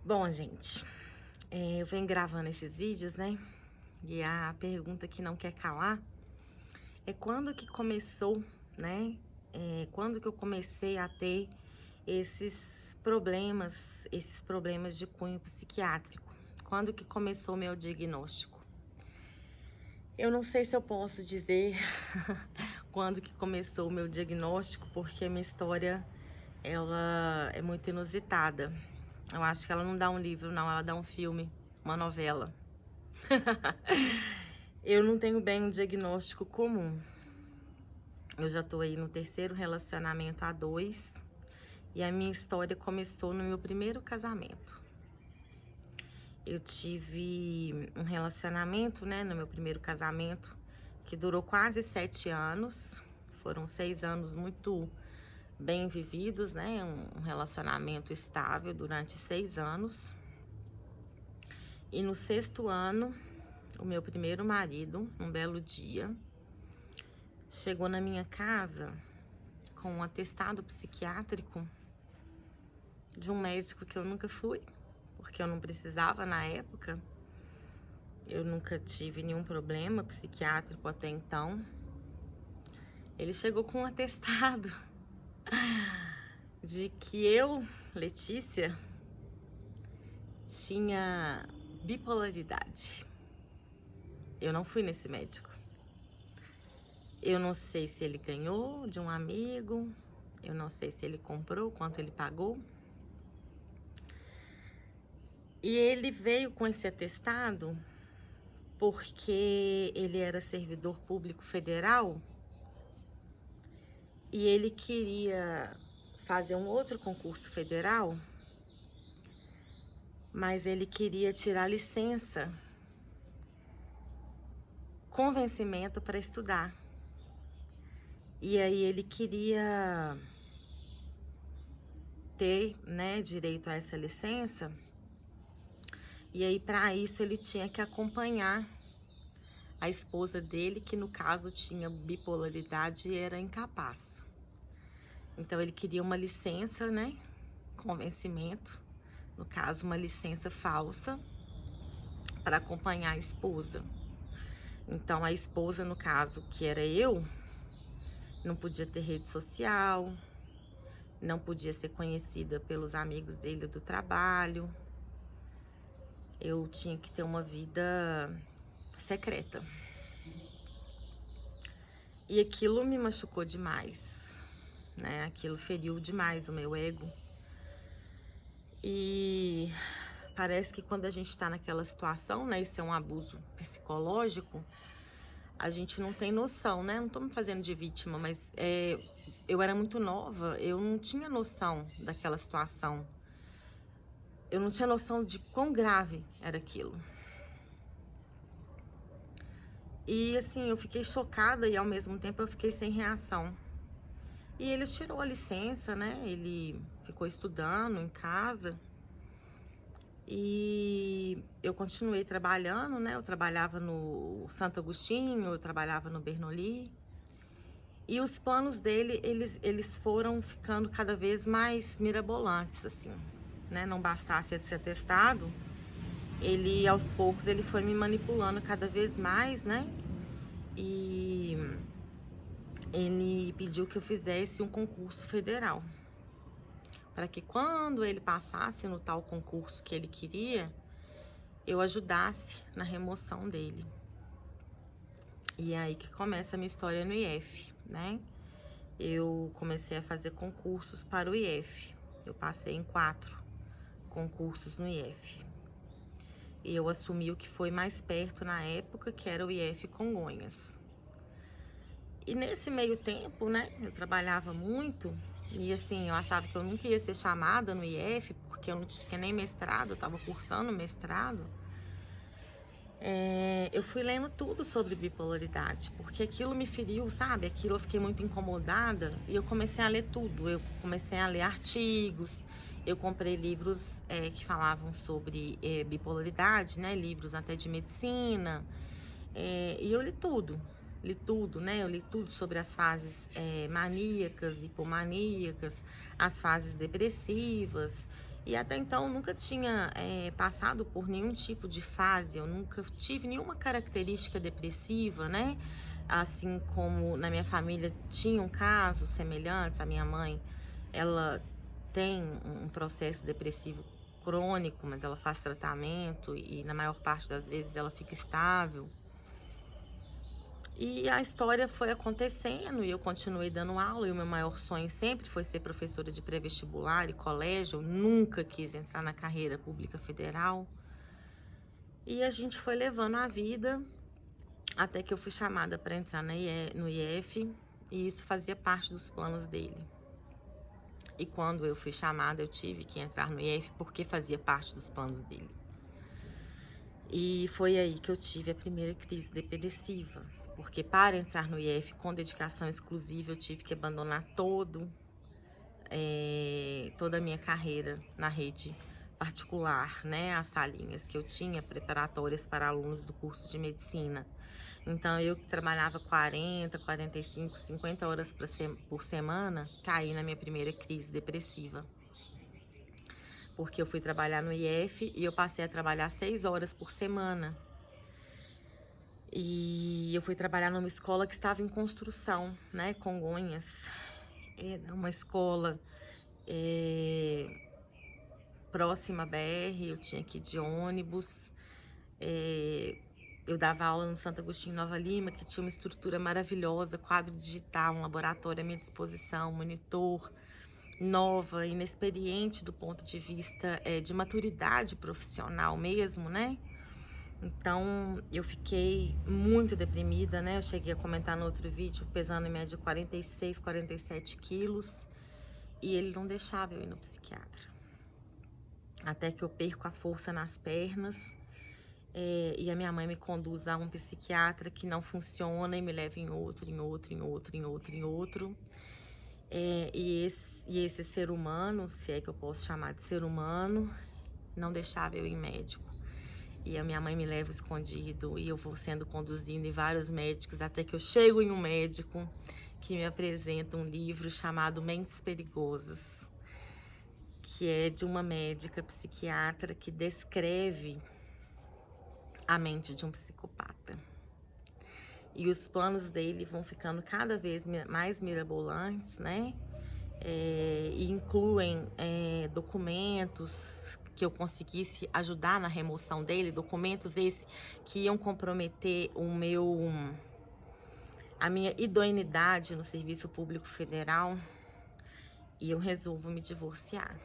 Bom, gente, eu venho gravando esses vídeos, né? E a pergunta que não quer calar é quando que começou, né? Quando que eu comecei a ter esses problemas de cunho psiquiátrico? Quando que começou o meu diagnóstico? Eu não sei se eu posso dizer quando que começou o meu diagnóstico, porque a minha história, ela é muito inusitada. Eu acho que ela não dá um livro, não, ela dá um filme, uma novela. Eu não tenho bem um diagnóstico comum. Eu já tô aí no terceiro relacionamento a dois. E a minha história começou no meu primeiro casamento. Eu tive um relacionamento, né, no meu primeiro casamento, que durou quase 7 anos. Foram 6 anos muito bem vividos, né? Um relacionamento estável durante 6 anos. E no sexto ano, o meu primeiro marido, um belo dia, chegou na minha casa com um atestado psiquiátrico de um médico que eu nunca fui, porque eu não precisava na época. Eu nunca tive nenhum problema psiquiátrico até então. Ele chegou com um atestado de que eu, Letícia, tinha bipolaridade. Eu não fui nesse médico. Eu não sei se ele ganhou de um amigo, eu não sei se ele comprou, quanto ele pagou. E ele veio com esse atestado porque ele era servidor público federal e ele queria fazer um outro concurso federal, mas ele queria tirar licença com vencimento para estudar. E aí ele queria ter, né, direito a essa licença. E aí para isso ele tinha que acompanhar a esposa dele, que no caso tinha bipolaridade e era incapaz. Então ele queria uma licença, né, com vencimento, no caso uma licença falsa, para acompanhar a esposa. Então a esposa, no caso, que era eu, não podia ter rede social, não podia ser conhecida pelos amigos dele do trabalho. Eu tinha que ter uma vida secreta. E aquilo me machucou demais, né? Aquilo feriu demais o meu ego. E parece que quando a gente tá naquela situação, né, isso é um abuso psicológico, a gente não tem noção, né? Não tô me fazendo de vítima, mas eu era muito nova, eu não tinha noção daquela situação. Eu não tinha noção de quão grave era aquilo. E assim, eu fiquei chocada e ao mesmo tempo eu fiquei sem reação. E ele tirou a licença, né? Ele ficou estudando em casa. E eu continuei trabalhando, né? Eu trabalhava no Santo Agostinho, eu trabalhava no Bernoulli. E os planos dele, eles foram ficando cada vez mais mirabolantes, assim, né? Não bastasse esse atestado, ele, aos poucos, ele foi me manipulando cada vez mais, né? E ele pediu que eu fizesse um concurso federal, para que quando ele passasse no tal concurso que ele queria, eu ajudasse na remoção dele. E é aí que começa a minha história no IF, né? Eu comecei a fazer concursos para o IF. Eu passei em 4 concursos no IF. E eu assumi o que foi mais perto na época, que era o IF Congonhas. E nesse meio tempo, né, eu trabalhava muito. E assim, eu achava que eu nunca ia ser chamada no IF, porque eu não tinha nem mestrado, eu tava cursando mestrado. Eu fui lendo tudo sobre bipolaridade, porque aquilo me feriu, sabe? Aquilo eu fiquei muito incomodada e eu comecei a ler tudo. Eu comecei a ler artigos, eu comprei livros que falavam sobre bipolaridade, né? Livros até de medicina. E eu li tudo, né? Eu li tudo sobre as fases maníacas, hipomaníacas, as fases depressivas. E até então nunca tinha passado por nenhum tipo de fase, eu nunca tive nenhuma característica depressiva, né? Assim como na minha família tinham casos semelhantes, a minha mãe, ela tem um processo depressivo crônico, mas ela faz tratamento e na maior parte das vezes ela fica estável. E a história foi acontecendo e eu continuei dando aula, e o meu maior sonho sempre foi ser professora de pré-vestibular e colégio. Eu nunca quis entrar na carreira pública federal. E a gente foi levando a vida até que eu fui chamada para entrar no IF, e isso fazia parte dos planos dele. E quando eu fui chamada, eu tive que entrar no IF porque fazia parte dos planos dele. E foi aí que eu tive a primeira crise depressiva, porque para entrar no IF com dedicação exclusiva, eu tive que abandonar toda a minha carreira na rede particular, né? As salinhas que eu tinha preparatórias para alunos do curso de medicina. Então, eu que trabalhava 40, 45, 50 horas por semana, caí na minha primeira crise depressiva. Porque eu fui trabalhar no IF e eu passei a trabalhar 6 horas por semana. E eu fui trabalhar numa escola que estava em construção, né, Congonhas. Era uma escola próxima à BR, eu tinha que ir de ônibus. Eu dava aula no Santo Agostinho Nova Lima, que tinha uma estrutura maravilhosa, quadro digital, um laboratório à minha disposição, monitor, nova, inexperiente do ponto de vista de maturidade profissional mesmo, né? Então, eu fiquei muito deprimida, né? Eu cheguei a comentar no outro vídeo, pesando em média 46, 47 quilos, e ele não deixava eu ir no psiquiatra. Até que eu perco a força nas pernas, e a minha mãe me conduz a um psiquiatra que não funciona e me leva em outro, em outro, em outro, em outro, em outro. E esse ser humano, se é que eu posso chamar de ser humano, não deixava eu ir em médico. E a minha mãe me leva escondido e eu vou sendo conduzida em vários médicos até que eu chego em um médico que me apresenta um livro chamado Mentes Perigosas, que é de uma médica psiquiatra que descreve a mente de um psicopata. E os planos dele vão ficando cada vez mais mirabolantes, né? E incluem documentos que eu conseguisse ajudar na remoção dele, documentos esses que iam comprometer a minha idoneidade no serviço público federal, e eu resolvo me divorciar.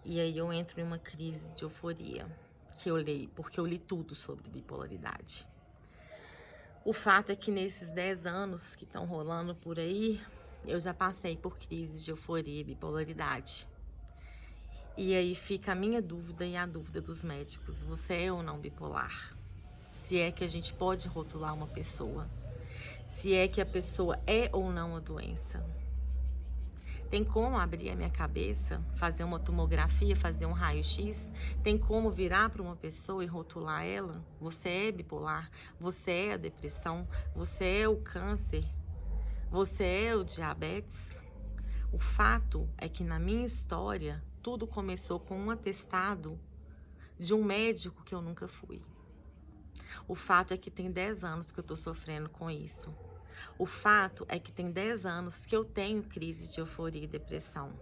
E aí eu entro em uma crise de euforia, que eu leio, porque eu li tudo sobre bipolaridade. O fato é que nesses 10 anos que estão rolando por aí, eu já passei por crises de euforia e bipolaridade. E aí fica a minha dúvida e a dúvida dos médicos: você é ou não bipolar? Se é que a gente pode rotular uma pessoa? Se é que a pessoa é ou não a doença? Tem como abrir a minha cabeça, fazer uma tomografia, fazer um raio-x? Tem como virar para uma pessoa e rotular ela? Você é bipolar? Você é a depressão? Você é o câncer? Você é o diabetes? O fato é que na minha história, tudo começou com um atestado de um médico que eu nunca fui. O fato é que tem 10 anos que eu tô sofrendo com isso. O fato é que tem 10 anos que eu tenho crise de euforia e depressão.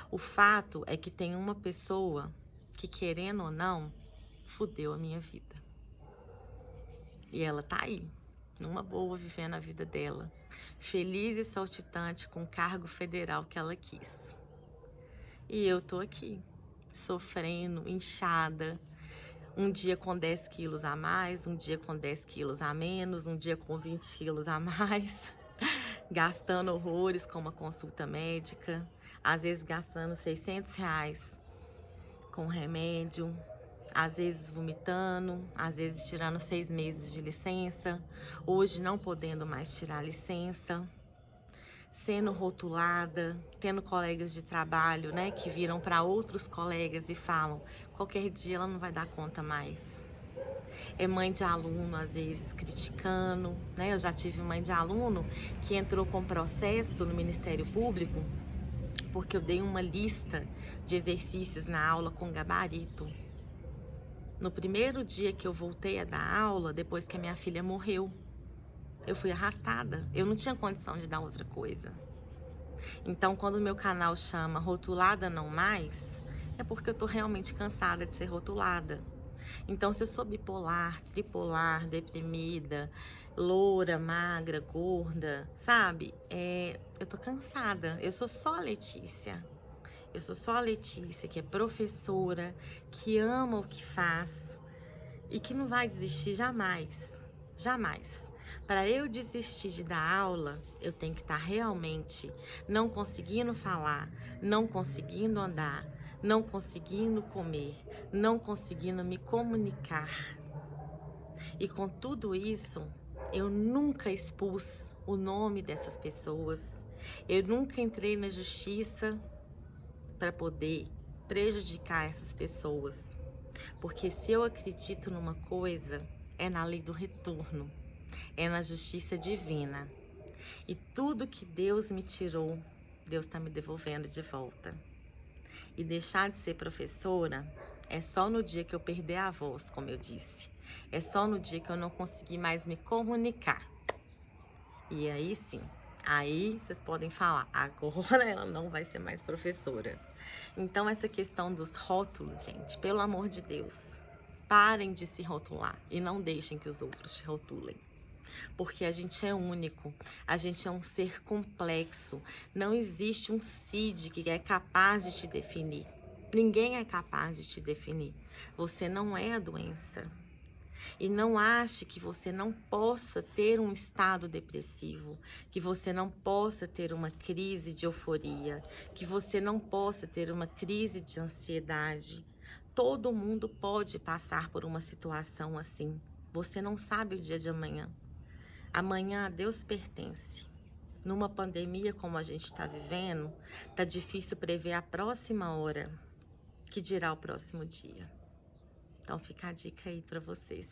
O fato é que tem uma pessoa que, querendo ou não, fudeu a minha vida. E ela tá aí, numa boa, vivendo a vida dela, feliz e saltitante com o cargo federal que ela quis. E eu tô aqui, sofrendo, inchada, um dia com 10 quilos a mais, um dia com 10 quilos a menos, um dia com 20 quilos a mais, gastando horrores com uma consulta médica, às vezes gastando R$ 600 com remédio, às vezes vomitando, às vezes tirando 6 meses de licença, hoje não podendo mais tirar licença, sendo rotulada, tendo colegas de trabalho, né, que viram para outros colegas e falam: qualquer dia ela não vai dar conta mais. É mãe de aluno, às vezes, criticando, né? Eu já tive mãe de aluno que entrou com processo no Ministério Público porque eu dei uma lista de exercícios na aula com gabarito. No primeiro dia que eu voltei a dar aula, depois que a minha filha morreu, eu fui arrastada. Eu não tinha condição de dar outra coisa. Então, quando o meu canal chama Rotulada Não Mais, é porque eu tô realmente cansada de ser rotulada. Então, se eu sou bipolar, tripolar, deprimida, loura, magra, gorda, sabe? Eu tô cansada. Eu sou só a Letícia. Eu sou só a Letícia, que é professora, que ama o que faz e que não vai desistir jamais. Jamais. Para eu desistir de dar aula, eu tenho que estar realmente não conseguindo falar, não conseguindo andar, não conseguindo comer, não conseguindo me comunicar. E com tudo isso, eu nunca expus o nome dessas pessoas. Eu nunca entrei na justiça para poder prejudicar essas pessoas. Porque se eu acredito numa coisa, é na lei do retorno, é na justiça divina. E tudo que Deus me tirou, Deus está me devolvendo de volta. E deixar de ser professora é só no dia que eu perder a voz, como eu disse. É só no dia que eu não conseguir mais me comunicar. E aí sim, aí vocês podem falar, agora ela não vai ser mais professora. Então essa questão dos rótulos, gente, pelo amor de Deus, parem de se rotular e não deixem que os outros te rotulem. Porque a gente é único, a gente é um ser complexo. Não existe um CID que é capaz de te definir. Ninguém é capaz de te definir. Você não é a doença. E não ache que você não possa ter um estado depressivo, que você não possa ter uma crise de euforia, que você não possa ter uma crise de ansiedade. Todo mundo pode passar por uma situação assim. Você não sabe o dia de amanhã. Amanhã a Deus pertence. Numa pandemia como a gente está vivendo, tá difícil prever a próxima hora, que dirá o próximo dia. Então fica a dica aí para vocês.